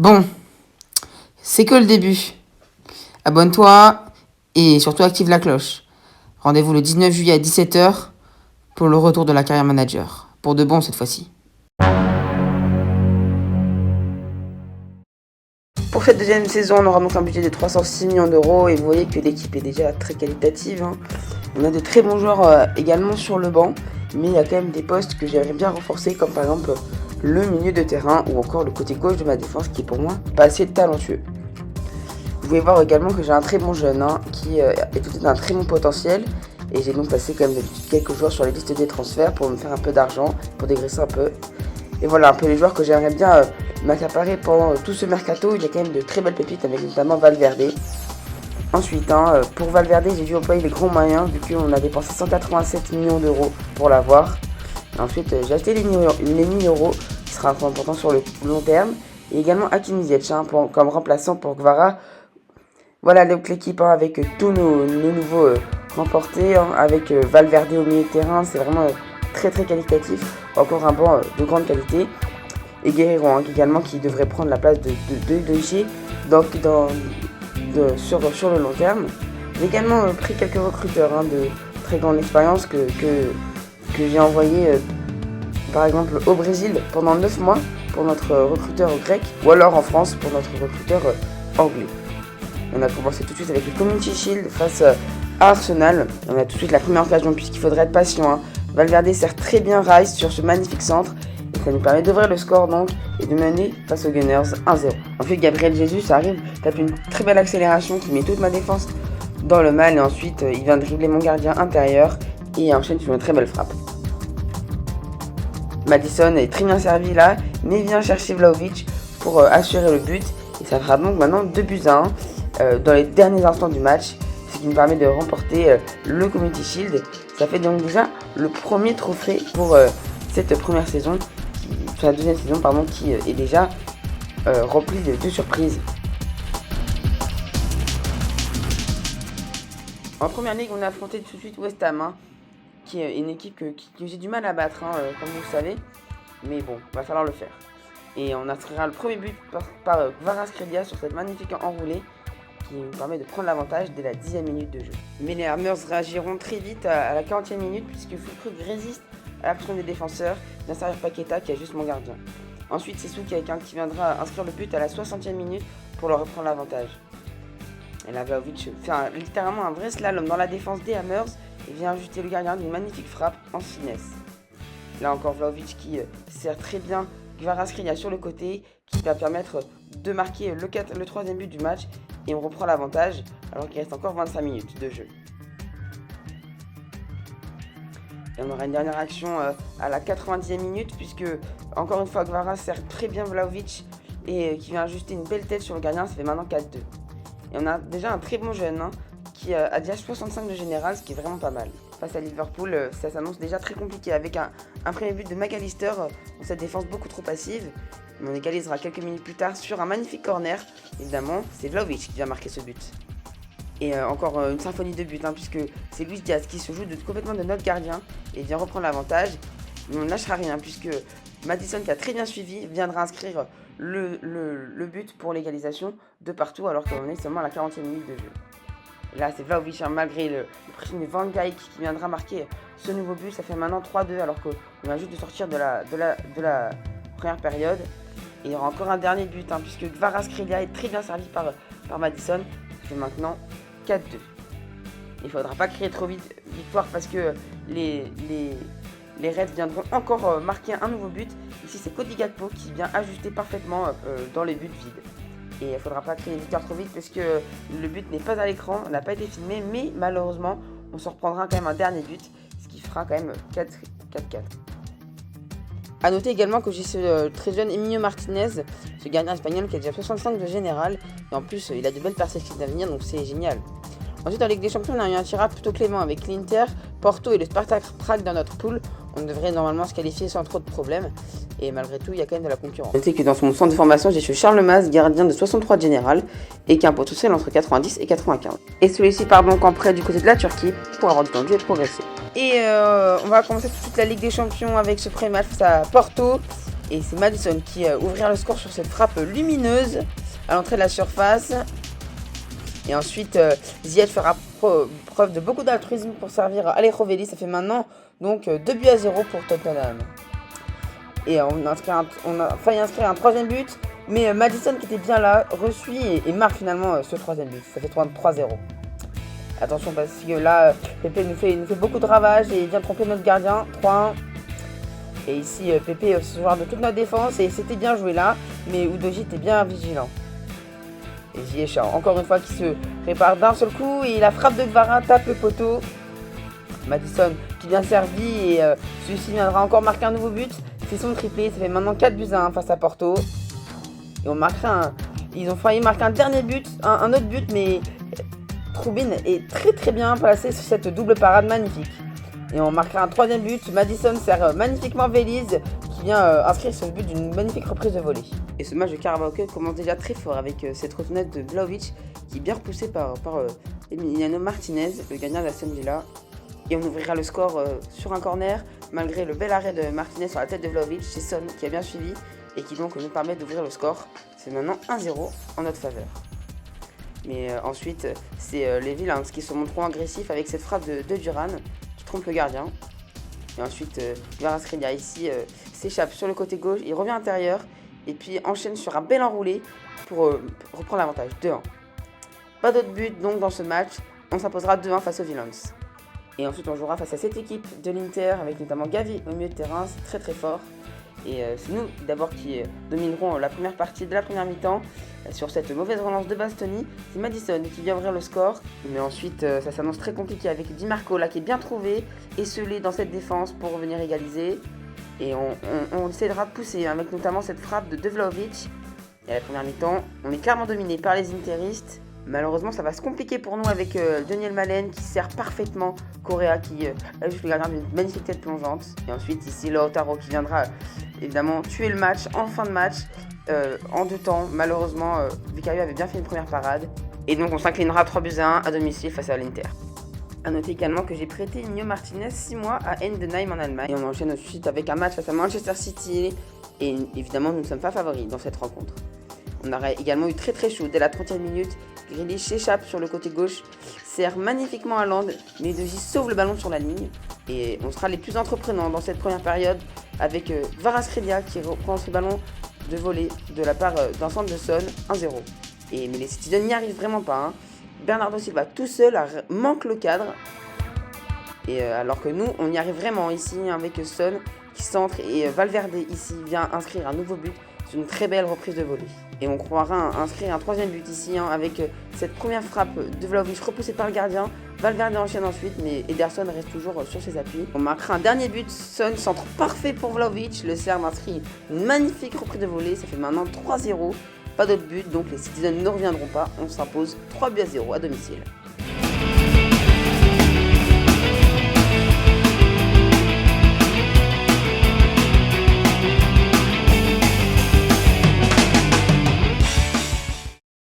Bon, c'est que le début. Abonne-toi et surtout active la cloche. Rendez-vous le 19 juillet à 17h pour le retour de la carrière manager. Pour de bon cette fois-ci. Pour cette deuxième saison, on aura donc un budget de 306 millions d'euros et vous voyez que l'équipe est déjà très qualitative. On a de très bons joueurs également sur le banc, mais il y a quand même des postes que j'aimerais bien renforcer, comme par exemple le milieu de terrain ou encore le côté gauche de ma défense qui est pour moi pas assez talentueux. Vous pouvez voir également que j'ai un très bon jeune qui est tout d'un très bon potentiel et j'ai donc passé quand même quelques joueurs sur les listes des transferts pour me faire un peu d'argent, pour dégraisser un peu. Et voilà un peu les joueurs que j'aimerais bien m'accaparer pendant tout ce mercato. Il y a quand même de très belles pépites avec notamment Valverde. Ensuite, pour Valverde, j'ai dû employer les grands moyens vu qu'on a dépensé 187 millions d'euros pour l'avoir. Ensuite, j'ai acheté les 1000 euros qui sera important sur le long terme. Et également Hakim Ziyech comme remplaçant pour Kvara. Voilà donc l'équipe avec tous nos nouveaux remportés, avec Valverde au milieu de terrain, c'est vraiment très très qualitatif. Encore un banc de grande qualité. Et Guerreiro également qui devrait prendre la place de G sur le long terme. J'ai également pris quelques recruteurs de très grande expérience que j'ai envoyé par exemple au Brésil pendant 9 mois pour notre recruteur grec ou alors en France pour notre recruteur anglais. On a commencé tout de suite avec le Community Shield face à Arsenal. On a tout de suite la première occasion puisqu'il faudrait être patient. Valverde sert très bien Rice sur ce magnifique centre. Et ça nous permet d'ouvrir le score donc et de mener face aux Gunners 1-0. Ensuite Gabriel Jesus arrive, tape une très belle accélération qui met toute ma défense dans le mal. Et ensuite il vient dribbler mon gardien intérieur et enchaîne sur une très belle frappe. Madison est très bien servi là, mais vient chercher Vlahovic pour assurer le but. Et ça fera donc maintenant 2-1 dans les derniers instants du match, ce qui me permet de remporter le Community Shield. Ça fait donc déjà le premier trophée pour cette première saison, la deuxième saison pardon, qui est déjà remplie de surprises. En première ligue, on a affronté tout de suite West Ham, qui est une équipe que j'ai du mal à battre, comme vous le savez, mais bon, va falloir le faire. Et on inscrira le premier but par Kvaratskhelia sur cette magnifique enroulée qui nous permet de prendre l'avantage dès la 10e minute de jeu. Mais les Hammers réagiront très vite à la 40e minute puisque Fulkrug résiste à la pression des défenseurs, vient servir Paqueta qui est juste mon gardien. Ensuite c'est Souk qui viendra inscrire le but à la 60e minute pour leur reprendre l'avantage. Et là Vlahovic fait littéralement un vrai slalom dans la défense des Hammers et vient ajuster le gardien d'une magnifique frappe en finesse. Là encore Vlahovic qui sert très bien Kvaratskhelia sur le côté qui va permettre de marquer le troisième but du match et on reprend l'avantage alors qu'il reste encore 25 minutes de jeu. Et on aura une dernière action à la 90e minute puisque encore une fois Kvara sert très bien Vlahovic et qui vient ajuster une belle tête sur le gardien, ça fait maintenant 4-2. Et on a déjà un très bon jeune qui a déjà 65 de général, ce qui est vraiment pas mal. Face à Liverpool, ça s'annonce déjà très compliqué avec un premier but de McAllister dans cette défense beaucoup trop passive. On égalisera quelques minutes plus tard sur un magnifique corner. Évidemment, c'est Vlahovic qui vient marquer ce but. Et encore une symphonie de buts, puisque c'est Luis Diaz qui se joue complètement de notre gardien et vient reprendre l'avantage. Mais on ne lâchera rien, puisque Madison, qui a très bien suivi, viendra inscrire le but pour l'égalisation de partout, alors qu'on est seulement à la 40e minute de jeu. Et là, c'est Vlahovic, malgré le pressing de Van Dijk qui viendra marquer ce nouveau but. Ça fait maintenant 3-2, alors qu'on vient juste de sortir de la première période. Et il y aura encore un dernier but, puisque Kvaratskhelia est très bien servi par Madison. Ça fait maintenant 4-2. Il ne faudra pas crier trop vite victoire parce que les Reds viendront encore marquer un nouveau but. Ici, c'est Cody Gakpo qui vient ajuster parfaitement dans les buts vides. Et il ne faudra pas crier victoire trop vite parce que le but n'est pas à l'écran, n'a pas été filmé, mais malheureusement, on se reprendra quand même un dernier but, ce qui fera quand même 4-4. A noter également que j'ai ce très jeune Emilio Martinez, ce gardien espagnol qui a déjà 65 de général, et en plus il a de belles perspectives d'avenir, donc c'est génial. Ensuite en Ligue des Champions, on a eu un tirage plutôt clément avec l'Inter, Porto et le Spartak Prague dans notre pool. On devrait normalement se qualifier sans trop de problèmes, et malgré tout il y a quand même de la concurrence. Notez que dans mon centre de formation, j'ai Charles Maz, gardien de 63 de général, et qui a un potentiel entre 90 et 95. Et celui-ci part donc en prêt du côté de la Turquie pour avoir du temps de jeu et progresser. Et on va commencer tout de suite la Ligue des Champions avec ce premier match face à Porto. Et c'est Madison qui ouvrira le score sur cette frappe lumineuse à l'entrée de la surface. Et ensuite, Ziyech fera preuve de beaucoup d'altruisme pour servir Alejo. Ça fait maintenant donc 2-0 pour Tottenham. Et on a failli inscrire un troisième but, mais Madison qui était bien là, reçut et marque finalement ce troisième but. Ça fait 3-0. Attention parce que là, Pépé nous fait beaucoup de ravages et il vient tromper notre gardien. 3-1. Et ici, Pépé se joueur de toute notre défense et c'était bien joué là, mais Udogie était bien vigilant. Et Ziyech, encore une fois, qui se répare d'un seul coup et la frappe de Gvara tape le poteau. Madison qui bien servi et celui-ci viendra encore marquer un nouveau but. C'est son triplé, ça fait maintenant 4-1 face à Porto. Et ils ont failli marquer un dernier but, un autre but, mais Troubine est très bien placé sur cette double parade magnifique. Et on marquera un troisième but. Madison sert magnifiquement Vélez qui vient inscrire ce but d'une magnifique reprise de volée. Et ce match de Carabao Cup commence déjà très fort avec cette retenette de Vlahovic qui est bien repoussée par Emiliano Martinez, le gagnant d'Aston Villa. Et on ouvrira le score sur un corner malgré le bel arrêt de Martinez sur la tête de Vlahovic. C'est Son qui a bien suivi et qui donc nous permet d'ouvrir le score. C'est maintenant 1-0 en notre faveur. Mais ensuite, c'est les Villains qui se montreront agressifs avec cette frappe de Duran qui trompe le gardien. Et ensuite, Kvaratskhelia ici s'échappe sur le côté gauche, il revient à l'intérieur et puis enchaîne sur un bel enroulé pour reprendre l'avantage. 2-1. Pas d'autre but donc dans ce match, on s'imposera 2-1 face aux Villains. Et ensuite, on jouera face à cette équipe de l'Inter avec notamment Gavi au milieu de terrain, c'est très fort. Et c'est nous d'abord qui dominerons la première partie de la première mi-temps. Sur cette mauvaise relance de Bastoni, c'est Madison qui vient ouvrir le score. Mais ensuite, ça s'annonce très compliqué avec Di Marco là qui est bien trouvé, esselé dans cette défense pour venir égaliser. Et on essaiera de pousser avec notamment cette frappe de Vlahovic. Et à la première mi-temps, on est clairement dominé par les interistes. Malheureusement, ça va se compliquer pour nous avec Daniel Malen qui sert parfaitement Correa qui ajoute le gardien d'une magnifique tête plongeante. Et ensuite, ici, Lautaro qui viendra évidemment tuer le match en fin de match en 2 temps. Malheureusement, Vicario avait bien fait une première parade. Et donc, on s'inclinera 3-1 à domicile face à l'Inter. A noter également que j'ai prêté Nino Martinez 6 mois à Heidenheim en Allemagne. Et on enchaîne ensuite avec un match face à Manchester City. Et évidemment, nous ne sommes pas favoris dans cette rencontre. On aurait également eu très chaud dès la 30e minute. Grealish s'échappe sur le côté gauche, sert magnifiquement à Land, mais Udogie sauve le ballon sur la ligne. Et on sera les plus entreprenants dans cette première période avec Kvaratskhelia qui reprend ce ballon de volée de la part d'un centre de Son, 1-0. Mais les Citizens n'y arrivent vraiment pas. Hein. Bernardo Silva tout seul manque le cadre. Et alors que nous, on y arrive vraiment ici avec Son qui centre et Valverde ici vient inscrire un nouveau but. C'est une très belle reprise de volée. Et on croira inscrire un troisième but ici avec cette première frappe de Vlahovic repoussée par le gardien. Valverde enchaîne ensuite, mais Ederson reste toujours sur ses appuis. On marquera un dernier but, Son, centre parfait pour Vlahovic. Le Serbe inscrit une magnifique reprise de volée, ça fait maintenant 3-0. Pas d'autre but, donc les Citizens ne reviendront pas. On s'impose 3-0 à domicile.